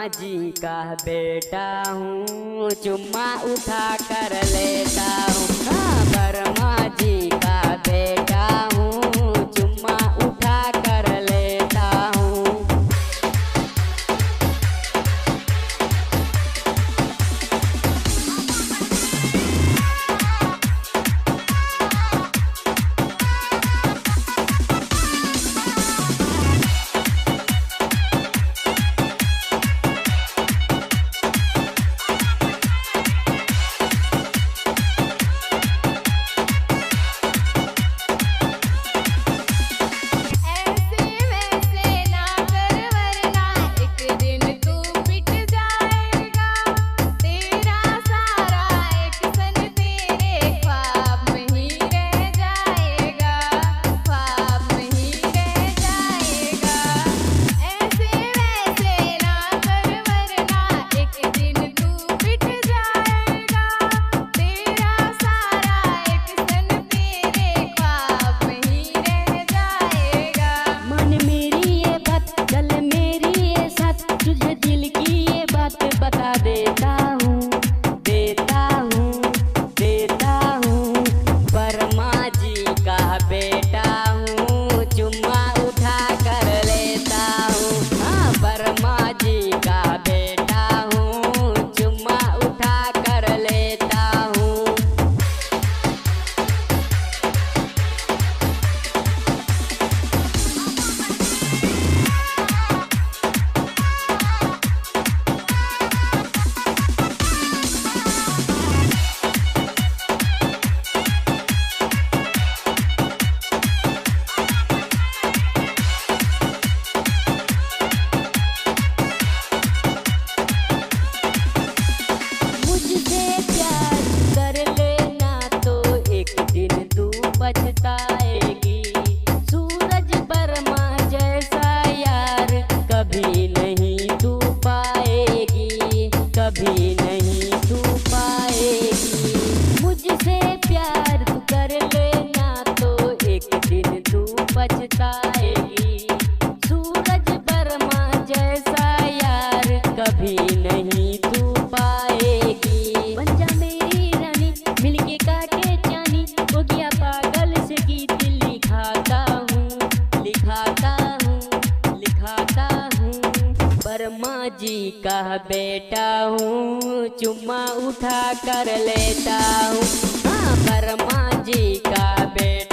जी का बेटा हूँ, चुम्मा उठा कर लेता हूँ। हाँ, वर्मा जी का बेटा हूँ, चुम्मा उठा कर लेता हूँ। पछताएगी, सूरज वर्मा जैसा यार कभी नहीं तू पाएगी, कभी नहीं तू पाएगी। मुझसे प्यार तू कर लेना तो एक दिन तू पछताएगी, सूरज वर्मा जैसा यार कभी नहीं तू पाएगी। बन जा मेरी रानी, मिलके काटे जानी, हो गया पागल से गीत लिखाता हूँ, लिखाता हूँ, लिखाता हूँ। वर्मा जी का बेटा हूँ, चुम्मा उठा कर लेता हूँ। हाँ, वर्मा जी का बेटा